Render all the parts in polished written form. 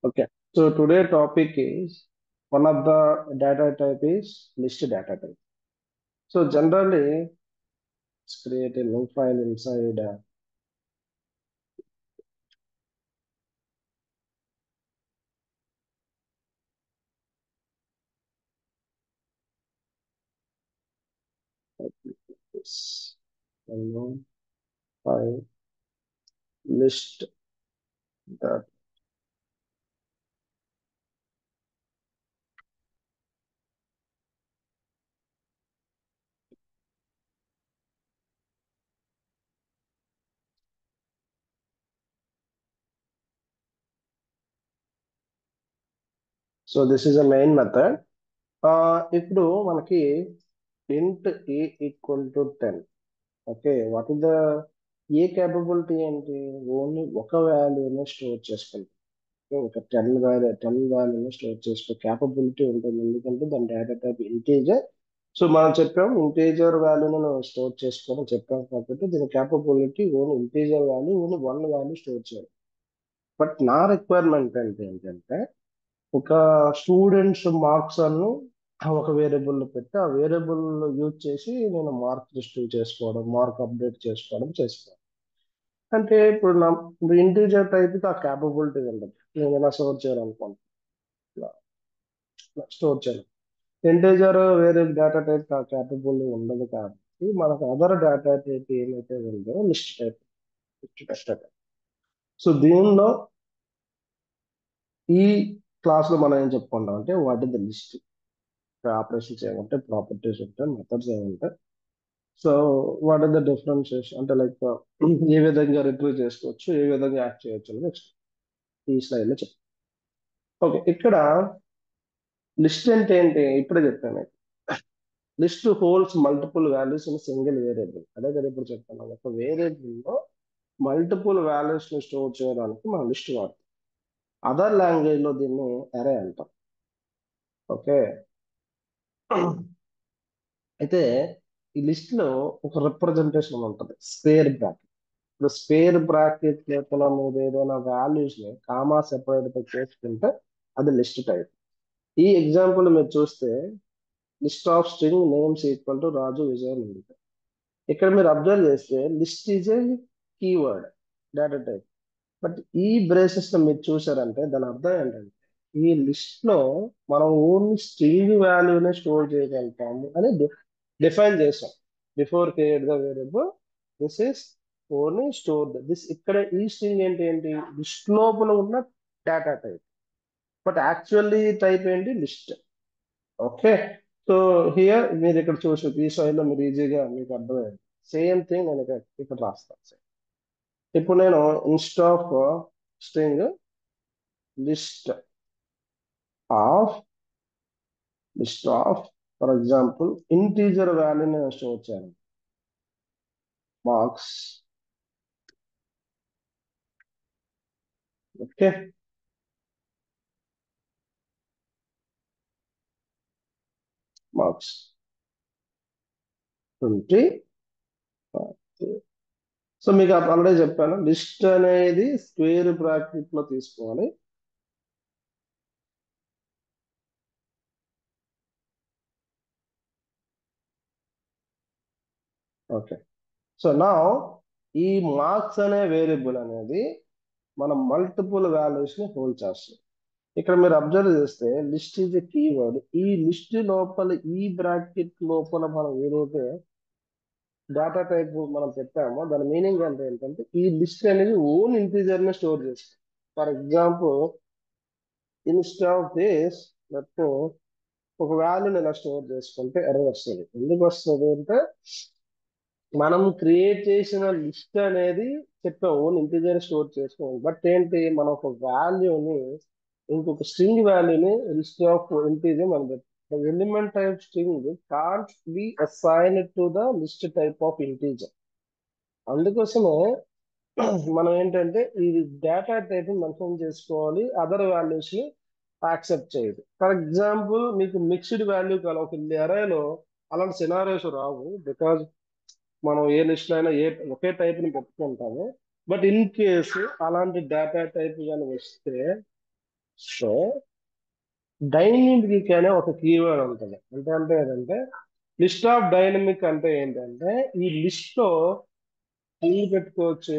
Okay. So today topic is one of the data type is list data type. So generally, let's create a new file inside. This unknown file list that. So this is a main method. ఇప్పుడు మనకి int a equal to 10. Okay what is the A capability ఏంటి only ఒక వాల్యూని store చేసుకుంటాం ఒక 10 వాల్యూని store చేసుకో capability ఉంటుంది ఎందుకంటే దాని డేటా టైప్ ఇంటీజర్ సో మనం చెప్పాం ఇంటీజర్ వాల్యూని స్టోర్ చేసుకోవడం చెప్పాం కాబట్టి దీని capability only integer value only one value store చేయాలి బట్ నా రిక్వైర్మెంట్ ఏంటంటే ఒక స్టూడెంట్స్ మార్క్స్ అను ఒక వేరియబుల్ పెట్టి ఆ వేరియబుల్ యూజ్ చేసి నేను మార్క్ రిస్ట్రీవ్ చేసుకోవడం మార్క్ అప్డేట్ చేసుకోవడం అంటే ఇప్పుడు నా ఇంటీజర్ టైప్ ఆ క్యాపబిలిటీ ఉండదు నేను ఎలా స్టోర్ చేయాలనుకోండి స్టోర్ చేయాలి ఇంటీజర్ వేరే డేటా టైప్ క్యాపబుల్ ఉండదు కాబట్టి మనకు అదర్ డేటా టైప్ ఏమైతే ఉందో లిస్ట్ టైప్ సో దీనిలో ఈ క్లాస్ లో మనం ఏం చెప్పుకుంటాం అంటే what is the list operations ఏముంటాయి ప్రాపర్టీస్ ఉంటాయి మెథడ్స్ ఏముంటాయి so what are the differences అంటే లైక్ ఏ విధంగా రిట్రీవ్ చేసుకోవచ్చు ఏ విధంగా యాక్ట్ చేయొచ్చు అని నెక్స్ట్ ఈ స్లైడ్ లో చెప్తాం ఓకే ఇక్కడ లిస్ట్ అంటే ఏంటి ఇప్పుడే చెప్పాను list holds multiple values in single variable అదే కదా ఇప్పుడు చెప్తున్నాం ఒక వేరియబుల్ లో మల్టిపుల్ వాల్యూస్ ని స్టోర్ చేయడానికి మనం లిస్ట్ వాడతాం అదర్ లాంగ్వేజ్ లో దీన్ని అరే అంటాం ఓకే అయితే ఈ లిస్ట్ లో ఒక రిప్రజెంటేషన్ ఉంటుంది స్క్వేర్ బ్రాకెట్ ఇప్పుడు స్క్వేర్ బ్రాకెట్ లోపల మీరు ఏదైనా వాల్యూస్ ని కామా సెపరేట్ చేసుకుంటే అది లిస్ట్ టైప్ ఈ ఎగ్జాంపుల్ మీరు చూస్తే list of string names equal to Raju Vijay ఉంది ఇక్కడ మీరు అబ్జర్వ్ చేస్తే list is a keyword data type but ఈ బ్రేసెస్ లో మీరు చూసారంటే దాని అర్థం ఏంటంటే ఈ లిస్ట్ లో మనం ఓన్లీ స్ట్రింగ్ వాల్యూనే స్టోర్ చేయగలుగుతాము అని డిఫైన్ చేసాం before create the variable this is only store this ఇక్కడ ఈ స్ట్రింగ్ ఏంటి లిస్ట్ లోపల ఉన్న data type but actually type ఏంటి లిస్ట్ ఓకే సో హియర్ మీరు ఇక్కడ చూసి ఈ స్టైల్లో మీరు ఈజీగా మీకు అర్థమైంది సేమ్ థింగ్ నేను ఇక్కడ రాస్తాను ఇప్పుడు నేను instead of string list of list of for example integer వాల్యూని నేను స్టోర్ చేయాలి మార్క్స్ ఓకే మార్క్స్ 20 సో మీకు ఆల్రెడీ చెప్పాను లిస్ట్ అనేది స్క్వేర్ బ్రాకెట్ లో తీసుకోవాలి ఓకే సో నా ఈ మార్క్స్ అనే వేరియబుల్ అనేది మనం మల్టిపుల్ వాల్యూస్ ని హోల్డ్ చేస్తాం ఇక్కడ మీరు అబ్జర్వ్ చేస్తే లిస్ట్ ఈజ్ ఎ కీవర్డ్ ఈ లిస్ట్ లోపల ఈ బ్రాకెట్ లోపల మనం ఏదైతే డేటా టైప్ మనం పెట్టామో దాని మీనింగ్ అంటే ఏంటంటే ఈ లిస్ట్ అనేది ఓన్ ఇంటీజర్ ని స్టోర్ చేస్తుంది for example instead of this లేకపోతే ఒక వాల్యూని ఇలా స్టోర్ చేసుకుంటే ఎర్రర్ వస్తుంది ఎందుకు వస్తుంది అంటే మనం క్రియేట్ చేసిన లిస్ట్ అనేది చెప్పాం ఓన్ ఇంటీజర్ స్టోర్ చేసుకోవాలి బట్ ఏంటి మనం ఒక వాల్యూని ఇంకొక స్ట్రింగ్ వాల్యూని లిస్ట్ ఆఫ్ ఇంటీజర్ మనం పెట్టాం element type string can't be assigned to the list type of integer అందుకోసమే మనం ఏంటంటే ఈ డేటా టైప్ మెన్షన్ చేసుకోవాలి అదర్ వాల్యూస్ ని యాక్సెప్ట్ చేయదు ఫర్ ఎగ్జాంపుల్ మీకు మిక్స్డ్ వాల్యూ కల ఒక అరేలో అలాంటి సినారియోస్ రావు బికాజ్ మనం ఏ లిస్ట్ అయినా ఒకే టైప్ ని పెట్టుకుంటాము బట్ ఇన్ కేసు అలాంటి డేటా టైప్ కానీ వస్తే సో డైనమిక్ అనే ఒక కీవర్డ్ ఉంటుంది. అంటే ఏంటంటే లిస్ట్ ఆఫ్ డైనమిక్ అంటే ఏంటంటే ఈ లిస్ట్ లో స్ట్రింగ్ పెట్టుకోవచ్చు,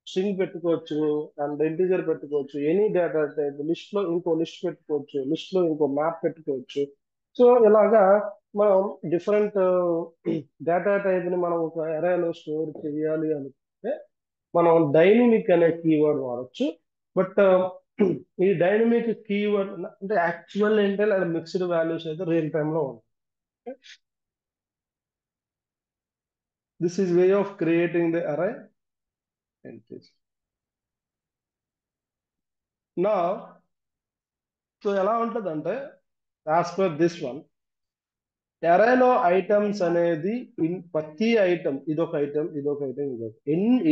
స్ట్రింగ్ పెట్టుకోవచ్చు, అండ్ ఇంటీజర్ పెట్టుకోవచ్చు, ఎనీ డేటా టైప్. లిస్ట్ లో ఇంకో లిస్ట్ పెట్టుకోవచ్చు, లిస్ట్ లో ఇంకో మ్యాప్ పెట్టుకోవచ్చు. సో ఇలాగా మనం డిఫరెంట్ డేటా టైప్ ని మనం ఒక అరేలో స్టోర్ చేయాలి అనుకుంటే మనం డైనమిక్ అనే కీవర్డ్ వాడచ్చు. బట్ ఈ డైనమిక్ కీవర్డ్ అంటే యాక్చువల్ ఏంటంటే అది మిక్స్డ్ వాల్యూస్ అయితే రియల్ టైమ్ లో ఉంటుంది. This is way of creating the array entries. నా సో ఎలా ఉంటుందంటే యాజ్ పర్ దిస్ వన్ అరేలో ఐటమ్స్ అనేది ప్రతి ఐటమ్ ఇదొక ఐటమ్, ఇదొక ఐటమ్, ఇదొక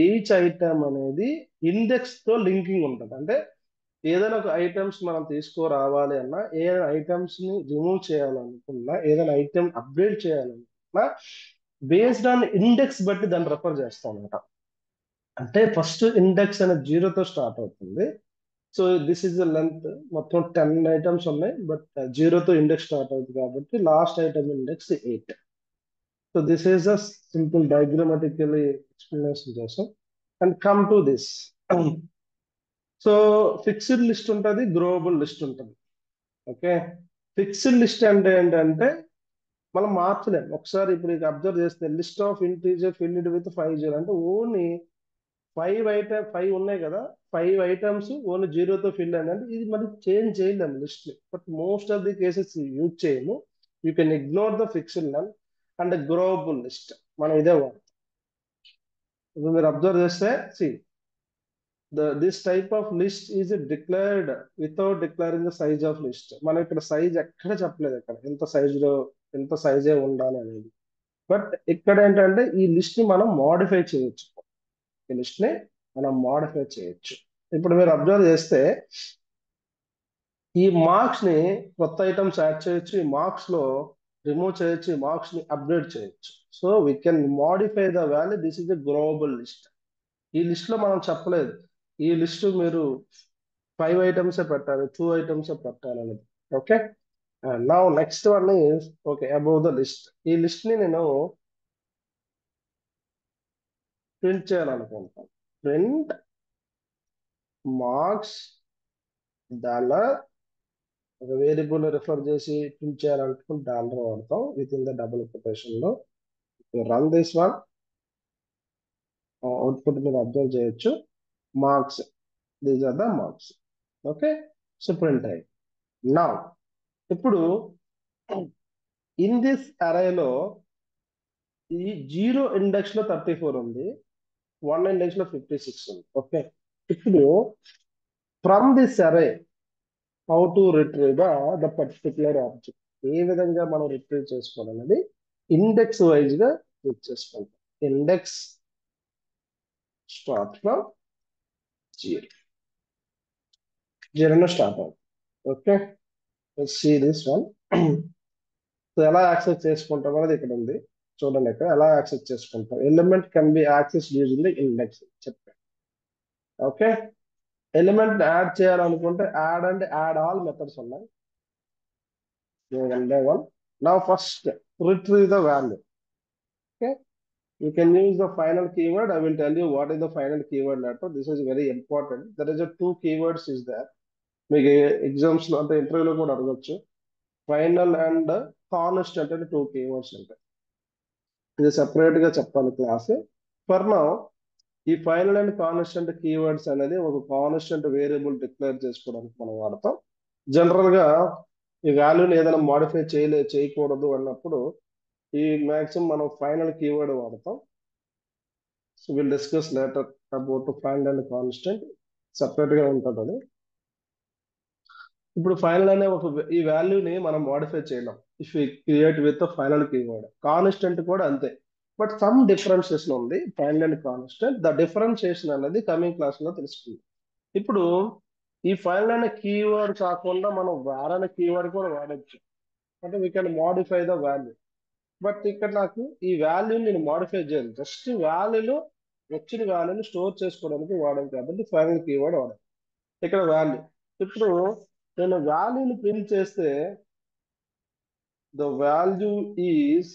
ఈచ్ ఐటమ్ అనేది ఇండెక్స్ తో లింకింగ్ ఉంటుంది. అంటే ఏదైనా ఒక ఐటమ్స్ మనం తీసుకురావాలి అన్నా, ఏదైనా ఐటమ్స్ ని రిమూవ్ చేయాలనుకున్నా, ఏదైనా ఐటమ్ అప్డేట్ చేయాలనుకున్నా బేస్డ్ ఆన్ ఇండెక్స్ బట్టి దాన్ని రెఫర్ చేస్తాం అనమాట. అంటే ఫస్ట్ ఇండెక్స్ అనేది జీరోతో స్టార్ట్ అవుతుంది. So this is the length, మొత్తం 10 ఐటమ్స్ ఉన్నాయి, బట్ జీరోతో ఇండెక్స్ స్టార్ట్ అవుతుంది కాబట్టి last item index 8. So this is a simple diagrammatically explanation చేసాం. And come to this. So fixed list ఉంటుంది, గ్రోవబుల్ లిస్ట్ ఉంటుంది. Okay, fixed list అంటే ఏంటంటే మనం మార్చలేం. ఒకసారి ఇప్పుడు ఇక అబ్జర్వ్ చేస్తే list of integer filled with 5 అంటే ఓన్లీ 5 ఉన్నాయి కదా, 5 ఐటమ్స్ ఓన్లీ జీరోతో ఫిల్ అయిందంటే ఇది మనం చేంజ్ చేయలేము లిస్ట్ ని. But most of the cases use చేయము. You can ignore the fixed null and growable list. మనం ఇదే వాడతాం. ఇప్పుడు మీరు అబ్జర్వ్ చేస్తే this type of list is declared without declaring the size of list. మనం ఇక్కడ సైజ్ ఎక్కడ చెప్పలేదు, ఇక్కడ ఎంత సైజులో ఎంత సైజే ఉండాలి అనేది. బట్ ఇక్కడ ఏంటంటే ఈ లిస్ట్ ని మనం మోడిఫై చేయొచ్చు. ఈ లిస్ట్ ని మనం మోడిఫై చేయొచ్చు. ఇప్పుడు మీరు అబ్జర్వ్ చేస్తే ఈ మార్క్స్ ని కొత్త ఐటమ్స్ యాడ్ చేయొచ్చు, ఈ మార్క్స్ లో రిమూవ్ చేయొచ్చు, ఈ మార్క్స్ ని అప్డేట్ చేయొచ్చు. So we can modify the value. This is the global list. ఈ లిస్ట్ లో మనం చెప్పలేదు ఈ లిస్ట్ మీరు 5 ఐటమ్స్ పెట్టాలి, 2 ఐటమ్స్ పెట్టాలి అనేది. Okay, now next one is okay above the list. ఈ లిస్ట్ ని నేను ప్రింట్ చేయాలనుకుంటాను. ప్రింట్ మార్క్స్ డాలర్, ఒక వేరియబుల్ రిఫర్ చేసి ప్రింట్ చేయాలనుకుంటే డాలర్ వాడతాం with in the double quotation లో. రన్ దిస్ వన్, అవుట్పుట్ మీరు అబ్జర్వ్ చేయొచ్చు. Marks, these are the marks. Okay, so print అయ్యి. నా ఇప్పుడు ఇన్ దిస్ అరేలో ఈ 0 ఇండెక్స్ లో 34 ఉంది, 1 ఇండెక్స్ లో 56 ఉంది. ఓకే, ఇప్పుడు from this array how to retrieve the particular object, ఏ విధంగా మనం రిట్రీవ్ చేసుకోవాలన్నది ఇండెక్స్ వైజ్ గా రీడ్ చేసుకుంటాం. ఇండెక్స్ స్టార్ట్ ఫ్రమ్ 0, 0 స్టార్ట్ అవుతుంది. Okay, see this one. So ఎలా యాక్సెస్ చేసుకుంటాం అనేది ఇక్కడ ఉంది. చూడండి ఇక్కడ ఎలా యాక్సెస్ చేసుకుంటాం. Element can be access using the index చెప్పాను. ఓకే, ఎలిమెంట్ యాడ్ చేయాలనుకుంటే add and add all methods ఉన్నాయి. One by one. నా first retrieve the value. Okay, you can use the final keyword. I will tell you what is the final keyword later. This is very important. There is a two keywords is there. మీకు exams లో అంటే ఇంటర్వ్యూలో కూడా అడగచ్చు. Final and constant అంటే 2 keywords ఉంటాయి. ఇది separate గా చెప్పాలి క్లాస్. ఫర్ నౌ ఈ ఫైనల్ అండ్ కాన్స్టెంట్ కీవర్డ్స్ అనేది ఒక కాన్స్టెంట్ వేరియబుల్ డిక్లేర్ చేసుకోవడానికి మనం వాడతాం. జనరల్ గా ఈ వాల్యూని ఏదైనా మాడిఫై చేయకూడదు అన్నప్పుడు ఈ మాక్సిమం మనం ఫైనల్ కీవర్డ్ వాడతాం. So will discuss later about final and constant, separate గా ఉంటుంది అది. ఇప్పుడు ఫైనల్ అనే ఈ వాల్యూని మనం మాడిఫై చేయలేం if create with final keyword. Constant కూడా అంతే, బట్ సమ్ డిఫరెన్షియేషన్ ఉంది final and constant. The differentiation అనేది కమింగ్ క్లాస్ లో తెలుస్తుంది. ఇప్పుడు ఈ ఫైనల్ అనే కీవర్డ్ కాకుండా మనం వేర్ అనే కీవర్డ్ కూడా వాడచ్చు. అంటే we can modify the value. But ఇక్కడ నాకు ఈ వాల్యూని నేను మాడిఫై చేయాలి, జస్ట్ వాల్యూలో వచ్చిన వాల్యూని స్టోర్ చేసుకోవడానికి వాడాలి కాబట్టి ఫైనల్ కీవర్డ్ వాడాలి. ఇక్కడ వాల్యూ. ఇప్పుడు నేను వాల్యూని ప్రింట్ చేస్తే ద వాల్యూ ఈజ్,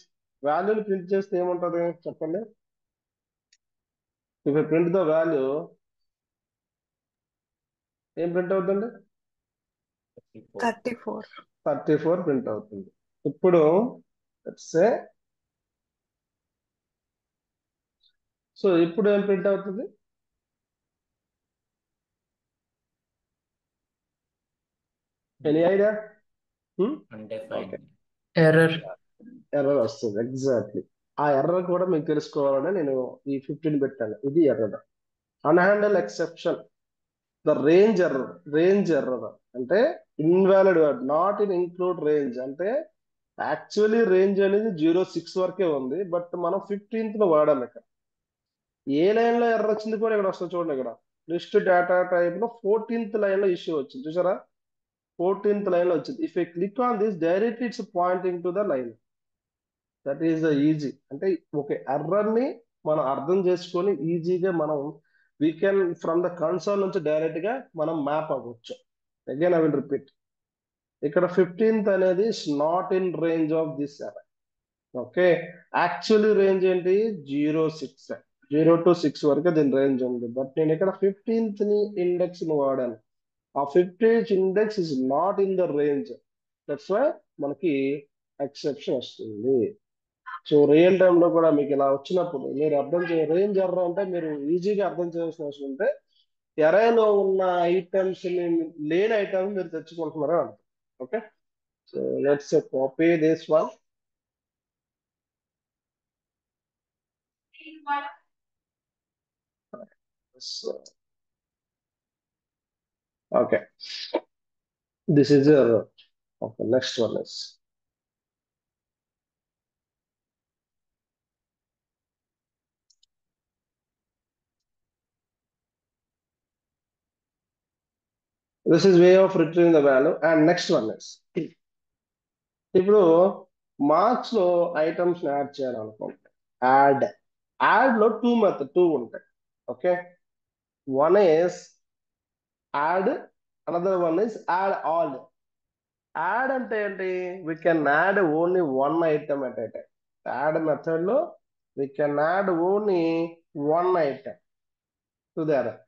వాల్యూని ప్రింట్ చేస్తే ఏముంటది చెప్పండి? ఇఫ్ ప్రింట్ ద వాల్యూ, ఏం ప్రింట్ అవుతుంది? 34. 34 ప్రింట్ అవుతుంది. ఇప్పుడు సే, సో ఇప్పుడు ఏం ప్రింట్ అవుతుంది? Any idea? Okay, error. Error వస్తుంది ఎగ్జాక్ట్లీ. ఆ ఎర్రర్ కూడా మీకు తెలుసుకోవాలని నేను ఈ 15 పెట్టాను. ఇది error, unhandled exception, the range error. Range error అంటే invalid word, not in include range. అంటే యాక్చువల్లీ రేంజ్ అనేది 06 వరకే ఉంది, బట్ మనం 15th లో వాడాలి. ఇక్కడ ఏ లైన్ లో ఎర్రర్ వచ్చింది కూడా ఇక్కడ వస్తుంది చూడండి. ఇక్కడ లిస్ట్ డేటా టైప్ లో 14th లైన్ లో ఇష్యూ వచ్చింది, చూసారా? 14th లైన్ లో వచ్చింది. If I click on this directly it's pointing to the line. That is the easy. అంటే ఒక ఎర్రర్ ని మనం అర్థం చేసుకొని ఈజీగా మనం we can from the console నుంచి డైరెక్ట్ గా మనం మ్యాప్ అవ్వచ్చు. అగైన్ ఐ విల్ రిపీట్, ఇక్కడ 15th అనేది not in range of this error. Okay, actually range ఏంటి? 06, 0 to 6 వరకు దీని రేంజ్ ఉంది. బట్ నేను ఇక్కడ 15th ని ఇండెక్స్ ని వాడాను. ఆ 15th index is not in the range. That's why మనకి ఎక్సెప్షన్ వస్తుంది. సో రియల్ టైమ్ లో కూడా మీకు ఇలా వచ్చినప్పుడు మీరు అర్థం రేంజ్ ఎర్రర్ అంటే మీరు ఈజీగా అర్థం చేయాల్సిన అవసరం ఉంటే ఎరేలో ఉన్న ఐటమ్స్ లేని ఐటమ్స్ మీరు తెచ్చుకుంటున్నారా అంట. Okay, so let's copy this one. Okay, this is your, okay, next one is, this is way of retrieving the value. And next one is, ఇప్పుడు మార్క్స్ లో ఐటమ్స్ యాడ్ చేయాలనుకుంటే యాడ్ లో two ఉంటాయి. Okay, one is add, another one is add all. Add అంటే ఏంటి? We can add only one item at a time. Add method లో we can add only one item to the other.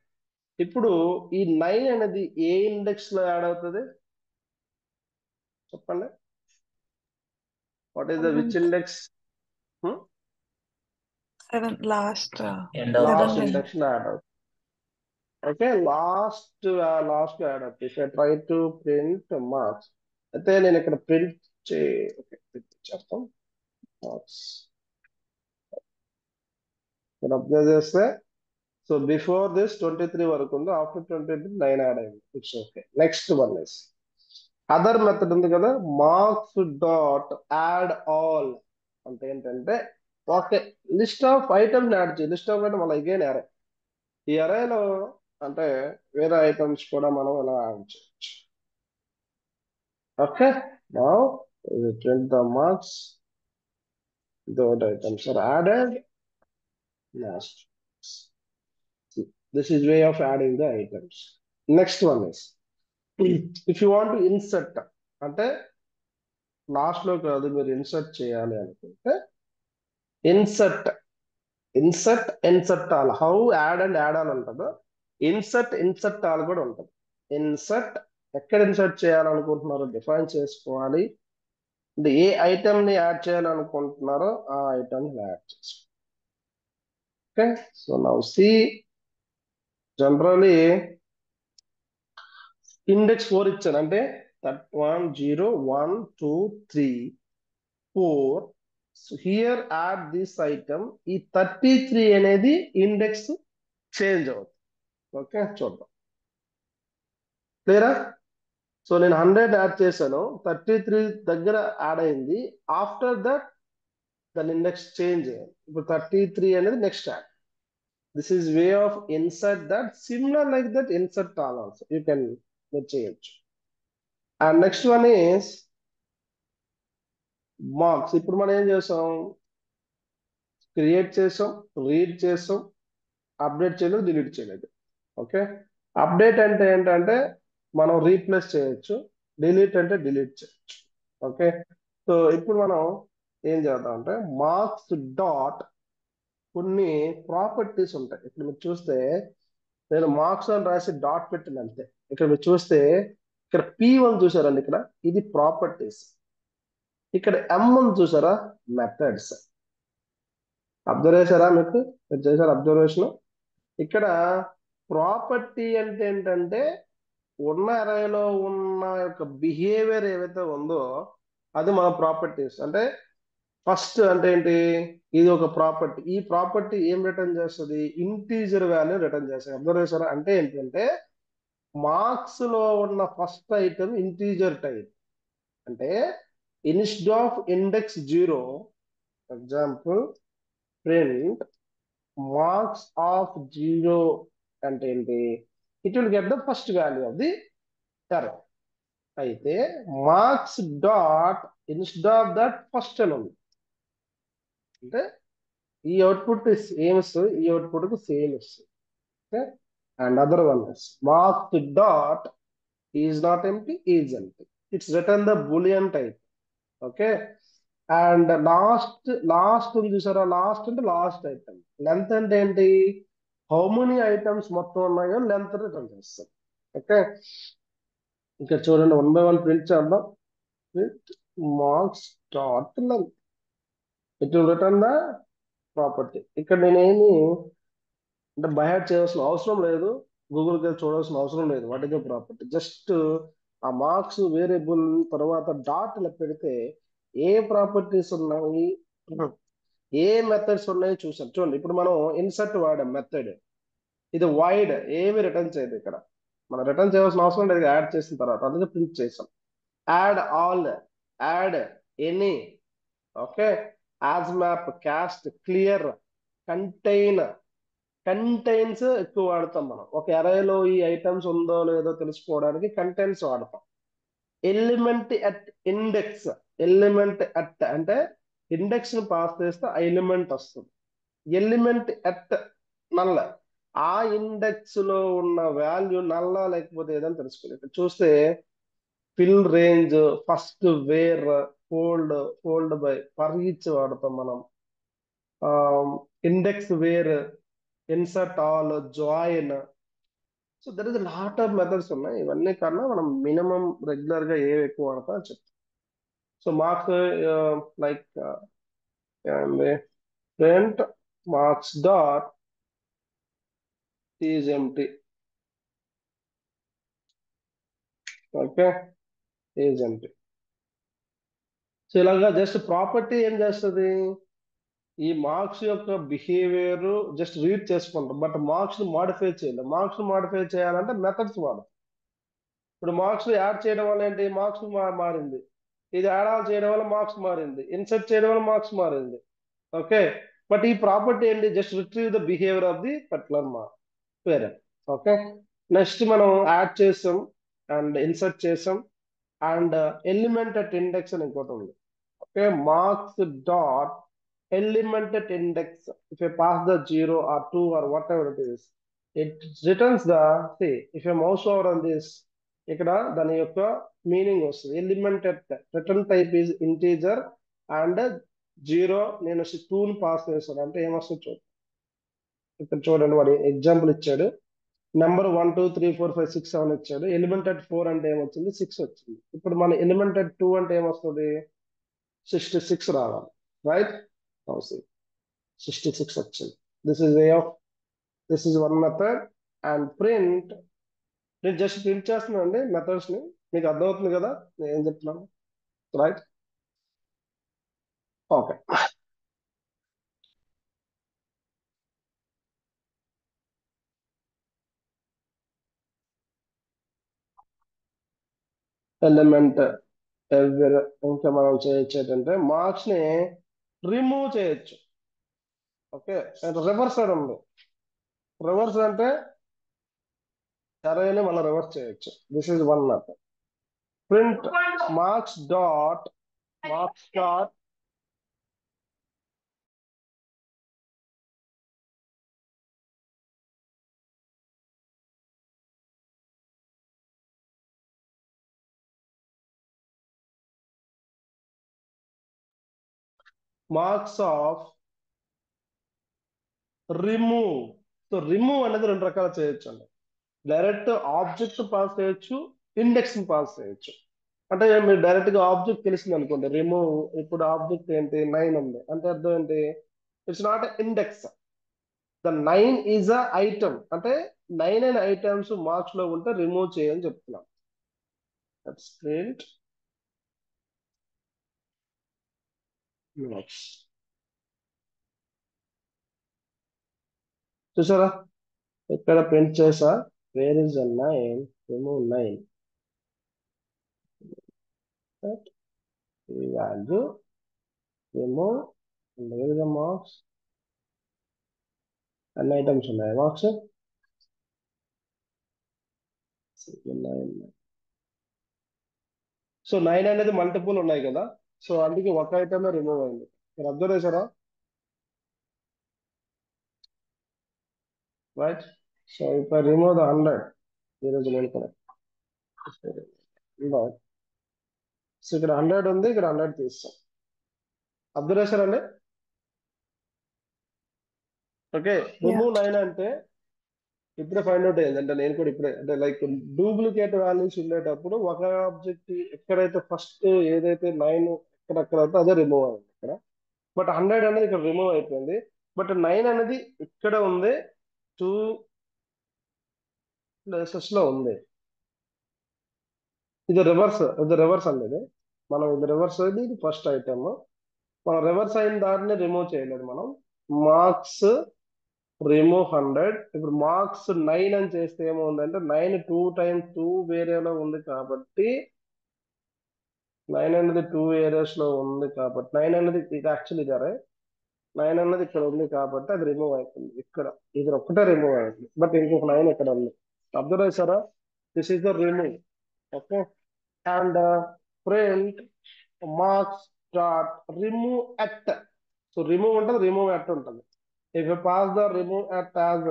ఇప్పుడు ఈ 9 అనేది ఏ index లో add అవుతుంది చెప్పండి? What is the which index? 7 last. Last index లో యాడ్ అవుతుంది. Okay, last last add అవుతుంది. If I try to print marks, అయితే నేను ఇక్కడ ప్రింట్ చేస్తాం మార్క్స్. నేను అబ్జర్వ్ చేస్తే, సో బిఫోర్ దిస్ 23 వరకు ఉంది, ఆఫ్టర్ 23 9 యాడ్ అయింది. It's okay. Next one is other method ఉంది కదా, మార్క్స్ డాట్ యాడ్ ఆల్. అంటే ఏంటంటే okay, list of items add చేయి. లిస్ట్ ఆఫ్ ఐటమ్ అలా అగైన్ అరే, ఈ అరేలో అంటే వేరే ఐటమ్స్ కూడా మనం ఇలా యాడ్ చేయొచ్చు. Okay, now print the marks, those items are added last. This is way of adding the items. Next one is, if you want to insert, అంటే లాస్ట్ లో కాదు, మీరు ఇన్సర్ట్ చేయాలి అనుకుంటే insert all. How add and add all ఉంటుందో insert all కూడా ఉంటుంది. Insert ఎక్కడ ఇన్సర్ట్ చేయాలనుకుంటున్నారో డిఫైన్ చేసుకోవాలి. అంటే ఏ ఐటమ్ ని యాడ్ చేయాలనుకుంటున్నారో ఆ ఐటమ్ యాడ్ చేసుకోవాలి. Okay, so now see, generally index 4 ఇచ్చాను అంటే 1 0 1 2 3 4. Here add this item. ఈ 33 అనేది ఇండెక్స్ చేంజ్ అవుతుంది. ఓకే, చూద్దాం క్లియరా? సో నేను 100 యాడ్ చేశాను, 33 దగ్గర యాడ్ అయింది. ఆఫ్టర్ దట్ దాని ఇండెక్స్ చేంజ్ అయ్యింది. ఇప్పుడు 33 అనేది next add. This is way of insert that. Similar like that insert all also you can చేయొచ్చు. And next one is marks. ఇప్పుడు మనం ఏం చేసాం? క్రియేట్ చేసాం, రీడ్ చేసాం, అప్డేట్ చేయలేదు, డిలీట్ చేయలేదు. ఓకే, అప్డేట్ అంటే ఏంటంటే మనం రీప్లేస్ చేయొచ్చు, డిలీట్ అంటే డిలీట్ చేయొచ్చు. ఓకే, సో ఇప్పుడు మనం ఏం చేద్దాం అంటే మార్క్స్ డాట్ కొన్ని ప్రాపర్టీస్ ఉంటాయి. ఇక్కడ మీరు చూస్తే నేను మార్క్స్ అని రాసి డాట్ పెట్టిన అంతే. ఇక్కడ మీరు చూస్తే ఇక్కడ P1 చూసారండి, ఇక్కడ ఇది ప్రాపర్టీస్. ఇక్కడ M1 చూసారా, మెథడ్స్. అబ్జర్వ్ చేశారా, మీరు చేశారు అబ్జర్వేషన్. ఇక్కడ ప్రాపర్టీ అంటే ఏంటంటే ఉన్న అరేలో ఉన్న యొక్క బిహేవియర్ ఏవైతే ఉందో అది మన ప్రాపర్టీస్. అంటే ఫస్ట్ అంటే ఏంటి, ఇది ఒక ప్రాపర్టీ. ఈ ప్రాపర్టీ ఏం రిటర్న్ చేస్తుంది, ఇంటీజర్ వాల్యూ రిటర్న్ చేస్తుంది. అబ్జర్వ్ చేశారా, అంటే ఏంటంటే మార్క్స్ లో ఉన్న ఫస్ట్ ఐటమ్ ఇంటీజర్ టైప్. అంటే instead of index 0, example print marks of 0 అంటే ఏంటి, it will get the first value of the అరే. అయితే marks dot instead of that first అని ఉంది. అంటే ఈ అవుట్పుట్ ఏం ఇస్తుంది, ఈ అవుట్పుట్ కు సేమ్ ఇస్తుంది. Okay, and other one is marks dot is not empty, is empty. It's return the Boolean type. Okay, and last ఉంది చూసారా, లాస్ట్ అంటే లాస్ట్ ఐటమ్. లెంత్ అంటే ఏంటి, హౌ మెనీ ఐటమ్స్ మొత్తం ఉన్నాయో లెంత్ రిటర్న్ చేస్తాం. ఓకే, ఇక్కడ చూడండి, 1 by 1 ప్రింట్ చేద్దాం. Print marks dot length, it will return the property. ఇక్కడ నేనేమి అంటే బైహార్ట్ చేయాల్సిన అవసరం లేదు, గూగుల్కి వెళ్ళి చూడాల్సిన అవసరం లేదు. What is the property, just ఆ మార్క్స్ వేరియబుల్ తర్వాత డాట్ ఇలా పెడితే ఏ ప్రాపర్టీస్ ఉన్నాయి, ఏ మెథడ్స్ ఉన్నాయి చూసాం. చూడండి, ఇప్పుడు మనం ఇన్సర్ట్ వాడాం మెథడ్, ఇది వైడ్, ఏమి రిటర్న్ చేయదు. ఇక్కడ మనం రిటర్న్ చేయాల్సిన అవసరం లేదు యాడ్ చేసిన తర్వాత, అందుకే ప్రింట్ చేసాం. Add all, add any. Okay, as map, caste, clear, contain. Contains ఎక్కువ వాడతాం మనం. ఒక అరేలో ఈ ఐటమ్స్ ఉందో లేదో తెలుసుకోవడానికి కంటైన్స్ వాడతాం. Element at index, element at అంటే ఇండెక్స్ ని పాస్ చేస్తే ఆ ఎలిమెంట్ వస్తుంది. ఎలిమెంట్ అట్ నల్ల, ఆ ఇండెక్స్ లో ఉన్న వాల్యూ నల్ల లేకపోతే ఏదని తెలుసుకోవాలి. ఇక్కడ చూస్తే fill range, first where, fold, fold by, for each వాడతాం మనం. Index where, insert all, join. So there is lot of methods ఉన్నాయి. ఇవన్నీ కన్నా మనం మినిమం రెగ్యులర్ గా ఏవి ఎక్కువ వాడతాం అని చెప్తాం. So marks like print marks dot is empty. Okay, is empty. So ఇలాగా జస్ట్ ప్రాపర్టీ ఏం చేస్తుంది, ఈ మార్క్స్ యొక్క బిహేవియర్ జస్ట్ రీడ్ చేసుకుంటాం, బట్ మార్క్స్ ని మాడిఫై చేయలేదు. మార్క్స్ ని మాడిఫై చేయాలంటే మెథడ్స్ వాడతాం. ఇప్పుడు మార్క్స్ యాడ్ చేయడం వల్ల ఏంటి, మార్క్స్ మారింది. ఇది యాడ్ ఆన్ చేయడం వల్ల మార్క్స్ మారింది, ఇన్సర్ట్ చేయడం వల్ల మార్క్స్ మారింది. ఓకే, బట్ ఈ ప్రాపర్టీ ఏంటి, just retrieve the behaviour of the particular mark parent. Okay, next మనం యాడ్ చేసాం అండ్ ఇన్సర్ట్ చేసాం, అండ్ ఎలిమెంట్ అట్ ఇండెక్స్ అని ఇంకోటి ఉంది. Okay, marks dot element at index, if I pass the 0 or 2 or whatever it is, it returns the, see, if I mouse over on this, ఇక్కడ దాని యొక్క meaning వస్తుంది. Element at return type is integer and 0, నేను 2 ని pass చేస్తాను అంటే ఏమొస్తుంది చూడండి. ఇక్కడ చూడండి, వాడు ఎగ్జాంపుల్ ఇచ్చాడు, నెంబర్ 1 2 3 4 5 6 7 ఇచ్చాడు. ఎలిమెంట్ ఎట్ 4 అంటే ఏమొచ్చింది, 6 వచ్చింది. ఇప్పుడు మన ఎలిమెంట్ ఎట్ 2 అంటే ఏమొస్తుంది, 66 రావాలి. రైట్, 66 వచ్చింది. This is way of, this is one method. And print, నేను జస్ట్ ప్రింట్ చేస్తున్నాను అండి మెథడ్స్ ని, మీకు అర్థమవుతుంది కదా నేను ఏం చెప్తున్నాను. Right, okay. ఎలిమెంట్ ఎవరు, ఇంకా మనం చేయొచ్చు ఏంటంటే మార్క్స్ ని రిమూవ్ చేయొచ్చు. ఓకే, రివర్స్ అని ఉంది. రివర్స్ అంటే అరేని మనం రివర్స్ చేయొచ్చు. This is one method. Print marks dot marks of remove. So remove అనేది రెండు రకాలు చేయొచ్చు అండి. డైరెక్ట్ ఆబ్జెక్ట్ పాస్ చేయొచ్చు, ఇండెక్స్ ని పాస్ చేయొచ్చు. అంటే మీరు డైరెక్ట్ గా ఆబ్జెక్ట్ తెలిసింది అనుకోండి, రిమూవ్. ఇప్పుడు ఆబ్జెక్ట్ ఏంటి, 9 ఉంది అంటే అర్థం ఏంటి, it's not index. The 9 is a item అంటే 9 అనే ఐటమ్స్ మార్క్స్ లో ఉంటే రిమూవ్ చేయని చెప్తున్నాం. That's print marks. చూసారా, ఇక్కడ ప్రింట్ చేసా, వేర్ ఇస్ అ 9, రిమూవ్ 9, ఈ value remove, where is the marks, అన్ని ఐటమ్స్ ఉన్నాయి మార్క్స్. సో 9 అనేది మల్టిపుల్ ఉన్నాయి కదా, సో అందుకే ఒక ఐటమ్ రిమూవ్ అయింది. మీరు అబ్జర్వ్ చేశారా, రైట్. సో ఇప్పుడు రిమూవ్ ద 100, ఈరోజు నేను కూడా సో ఇక్కడ 100 ఉంది, ఇక్కడ 100 తీస్తాం. అబ్జర్వ్ చేశారండి. Okay, Yeah. రిమూవ్ 9 అంటే ఇప్పుడే ఫైండ్ అవుట్ అయ్యింది. అంటే నేను కూడా ఇప్పుడే, అంటే లైక్ డూప్లికేట్ వాల్యూస్ ఉండేటప్పుడు ఒక ఆబ్జెక్ట్ ఎక్కడైతే ఫస్ట్ ఏదైతే 9 ఎక్కడెక్కడ అవుతుందో అదే రిమూవ్ అయింది ఇక్కడ. బట్ 100 అనేది ఇక్కడ రిమూవ్ అయిపోయింది. బట్ 9 అనేది ఇక్కడ ఉంది, 2 ప్లేసెస్ లో ఉంది. ఇది రివర్స్ అండి. ఇది మనం ఇది రివర్స్ అయింది, ఇది ఫస్ట్ ఐటమ్. మనం రివర్స్ అయిన దాన్ని రిమూవ్ చేయలేదు మనం. Marks remove 100. ఇప్పుడు మార్క్స్ 9 అని చేస్తే ఏముందంటే 9 2 టైమ్స్ 2 వేరేలో ఉంది కాబట్టి 9 అనేది 2 ఏరియాస్ లో ఉంది కాబట్టి 9 అనేది ఇది యాక్చువల్లీ ఇదే 9 అన్నది ఇక్కడ ఉంది కాబట్టి అది రిమూవ్ అవుతుంది. ఇక్కడ ఇది ఒక్కటే రిమూవ్ అవుతుంది, బట్ ఇంకొక 9 ఇక్కడ ఉంది. అబ్జర్వ్ చేశారా, this is the remove. Okay, and print marks dot remove at. So remove ఉంటుంది, రిమూవ్ అట్ ఉంటుంది. If you pass the remove at as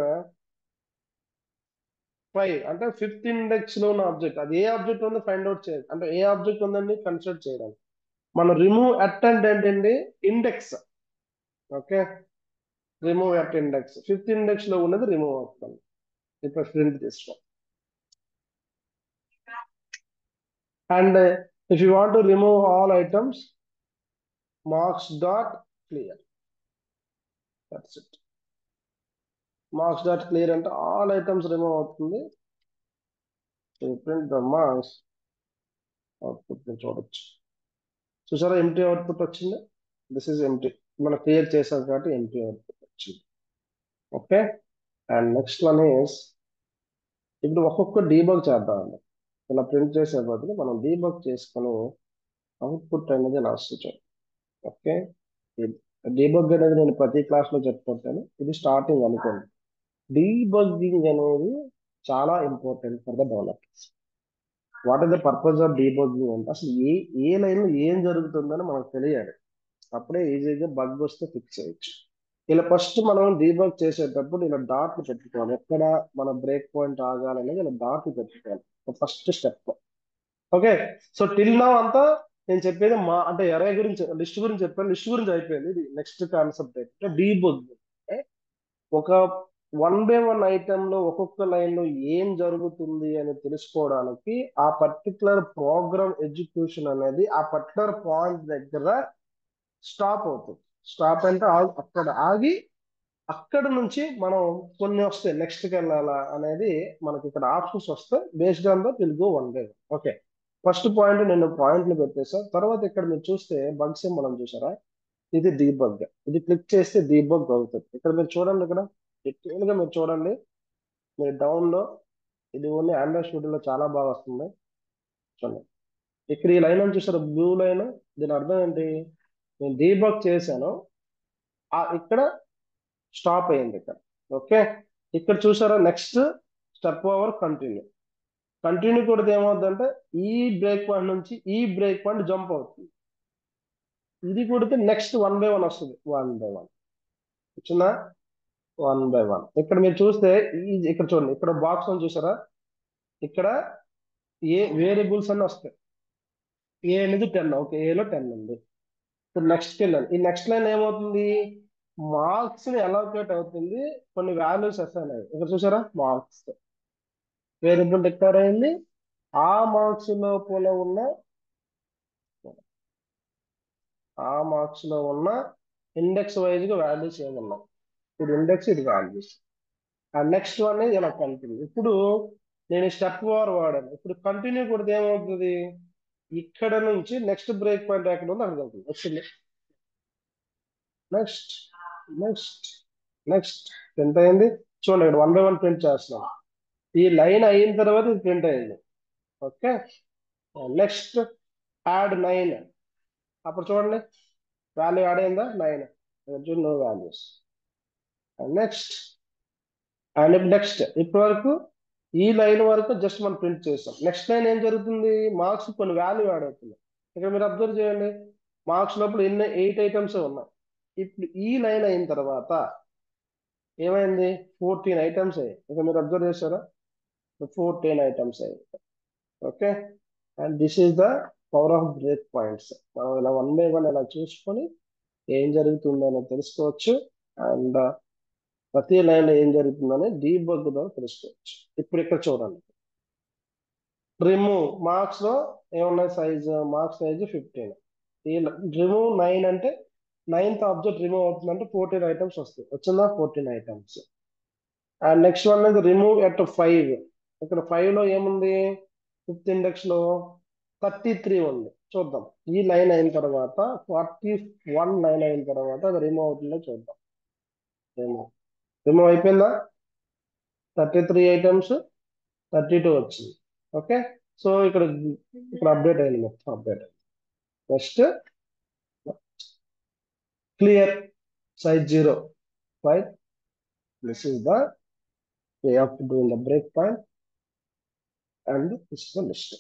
5 అంటే 5th ఇండెక్స్ లో ఉన్న ఆబ్జెక్ట్, అది ఏ ఆబ్జెక్ట్ ఉందో ఫైండ్ అవుట్ చేయాలి, అంటే ఏ ఆబ్జెక్ట్ ఉందని కన్సిడర్ చేయడానికి. మనం రిమూవ్ అట్ అంటే ఏంటండి, index. Okay, remove at index 5th index లో ఉన్నది రిమూవ్ అవుతుంది. ఇప్పుడు ప్రింట్ తీసుకో. And if you want to remove all items, marks dot clear. That's it. Marks dot clear అంటే ఆల్ ఐటమ్స్ రిమూవ్ అవుతుంది. ప్రింట్ ద మార్క్స్, అవుట్పుట్ ని చూడొచ్చు. చూసారా, ఎంటీ అవుట్పుట్ వచ్చింది. This is empty. మనం క్లియర్ చేసాం కాబట్టి ఎంటీ అవుట్పుట్ వచ్చింది. Okay, and next one is, ఇప్పుడు ఒక్కొక్క డీబగ్ చేద్దామండి. ఇలా ప్రింట్ చేసే బదులు మనం డీబగ్ చేసుకొని అవుట్పుట్ అనేది ఇలా వస్తుంది. ఓకే, డీబగ్ అనేది నేను ప్రతి క్లాస్ లో చెప్పుకుంటాను, ఇది స్టార్టింగ్ అనుకోండి. డీబగ్గింగ్ అనేది చాలా important for the developers. What is the purpose of debugging అంటే అసలు ఏ లైన్ లో ఏం జరుగుతుందని మనకు తెలియాలి. అప్పుడే ఈజీగా బగ్ వస్తే ఫిక్స్ చేయొచ్చు. ఇలా ఫస్ట్ మనం డీబగ్ చేసేటప్పుడు ఇలా డాట్లు పెట్టుకోవాలి. ఎక్కడ మన బ్రేక్ పాయింట్ ఆగాలనేది ఇలా డాట్లు పెట్టుకోవాలి, first step. Okay, so till now అంతా నేను చెప్పేది అంటే ఎరే గురించి, లిస్ట్ గురించి చెప్పాను. లిస్ట్ గురించి అయిపోయింది. ఇది నెక్స్ట్ కాన్సెప్ట్ అయితే డీబగ్. ఒక 1 by 1 ఐటమ్ లో ఒక్కొక్క లైన్ లో ఏం జరుగుతుంది అని తెలుసుకోవడానికి ఆ పర్టికులర్ ప్రోగ్రామ్ ఎగ్జిక్యూషన్ అనేది ఆ పర్టికులర్ పాయింట్ దగ్గర స్టాప్ అవుతుంది. స్టాప్ అంటే అక్కడ ఆగి అక్కడ నుంచి మనం కొన్ని వస్తాయి నెక్స్ట్కి వెళ్ళాలా అనేది మనకి ఇక్కడ ఆప్షన్స్ వస్తాయి. Based on that will go 1 by 1. Okay, first point నేను పాయింట్లు పెట్టేసా. తర్వాత ఇక్కడ మీరు చూస్తే బగ్స్ మనం చూసారా, ఇది డీబగ్. ఇది క్లిక్ చేస్తే డీబగ్ అవుతుంది. ఇక్కడ మీరు చూడండి, ఇక్కడ డీటెయిల్ గా మీరు చూడండి. మీరు డౌన్ లో ఇది ఓన్లీ ఆండ్రాయిడ్ స్టూడియోలో చాలా బాగా వస్తుంది. చూడండి, ఇక్కడ ఈ లైన్ అని చూసారు, బ్లూ లైన్. దీని అర్థం ఏంటి, నేను డీబగ్ చేశాను, ఇక్కడ స్టాప్ అయ్యింది ఇక్కడ. ఓకే, ఇక్కడ చూసారా, next step over continue. Continue కొడితే ఏమవుతుందంటే ఈ బ్రేక్ పాయింట్ నుంచి ఈ బ్రేక్ పాయింట్ జంప్ అవుతుంది. ఇది కొడితే నెక్స్ట్ 1 by 1 వస్తుంది. 1 by 1 వచ్చిందా, 1 by 1. ఇక్కడ మీరు చూస్తే ఇక్కడ చూడండి, ఇక్కడ బాక్స్ అని చూసారా, ఇక్కడ ఏ వేరియబుల్స్ అన్ని వస్తాయి. ఏ అనేది 10. ఓకే, ఏలో 10 ఉంది. ఇప్పుడు నెక్స్ట్కి వెళ్ళాను. ఈ నెక్స్ట్ లైన్ ఏమవుతుంది, మార్క్స్ ని అలోకేట్ అవుతుంది, కొన్ని వాల్యూస్ అసైన్ అయ్యాయి. ఇక్కడ చూసారా, మార్క్స్ వేరియబుల్ డిక్లేర్ అయింది. ఆ మార్క్స్ లోపల ఉన్న ఇండెక్స్ వైజ్ గా వాల్యూస్ ఏమున్నాయి, ఇది ఇండెక్స్, ఇది వాల్యూస్. ఆ నెక్స్ట్ వన్ అనేది ఇలా కంటిన్యూ. ఇప్పుడు నేను స్టెప్ ఓవర్ వాడాను. ఇప్పుడు కంటిన్యూ కొడితే ఏమవుతుంది, ఇక్కడ నుంచి నెక్స్ట్ బ్రేక్ పాయింట్ ఎక్కడ ఉందో అక్కడ వెళ్తుంది. వచ్చింది, నెక్స్ట్ నెక్స్ట్ నెక్స్ట్ ప్రింట్ అయింది. చూడండి, ఇక్కడ 1 by 1 ప్రింట్ చేస్తున్నాం. ఈ లైన్ అయిన తర్వాత ఇది ప్రింట్ అయింది. Okay, next add 9. అప్పుడు చూడండి, వాల్యూ యాడ్ అయిందా, 9. No values. Next and next ఇప్పటి వరకు ఈ లైన్ వరకు జస్ట్ మనం ప్రింట్ చేస్తాం. నెక్స్ట్ లైన్ ఏం జరుగుతుంది, మార్క్స్ కొన్ని వాల్యూ యాడ్ అవుతుంది. ఇక్కడ మీరు అబ్జర్వ్ చేయండి, మార్క్స్ లోపల 8 ఐటమ్స్ ఉన్నాయి. ఇప్పుడు ఈ లైన్ అయిన తర్వాత ఏమైంది, 14 ఐటమ్స్ అయ్యాయి. ఇక్కడ మీరు అబ్జర్వ్ చేశారా, 14 ఐటమ్స్ అయ్యాయి. Okay, and this is the power of break points. మనం ఇలా 1 by 1 ఇలా చూసుకొని ఏం జరుగుతుందో తెలుసుకోవచ్చు. అండ్ ప్రతి లైన్ లో ఏం జరుగుతుందని డీబగ్ ద్వారా తెలుసుకోవచ్చు. ఇప్పుడు ఇక్కడ చూడండి, రిమూవ్ మార్క్స్ లో ఏమున్నాయి, సైజ్, మార్క్స్ సైజ్ 15. ఈ రిమూవ్ 9 అంటే 9th ఆబ్జెక్ట్ రిమూవ్ అవుతుందంటే 14 ఐటమ్స్ వస్తాయి. వచ్చిందా, 14 ఐటమ్స్. అండ్ నెక్స్ట్ వన్ అనేది రిమూవ్ ఎట్ 5. ఇక్కడ 5 లో ఏముంది, 5th ఇండెక్స్ లో 33 ఉంది. చూద్దాం, ఈ లైన్ అయిన తర్వాత 41 లైన్ అయిన తర్వాత అది రిమూవ్ అవుతుందో చూద్దాం. రిమూవ్ రిమూవ్ అయిపోయిందా, 33 ఐటమ్స్ 32 వచ్చింది. ఓకే, సో ఇక్కడ అప్డేట్ అయింది, మొత్తం అప్డేట్ అయింది. Next clear size 0, right? This is the way of doing the breakpoint, and this is the list.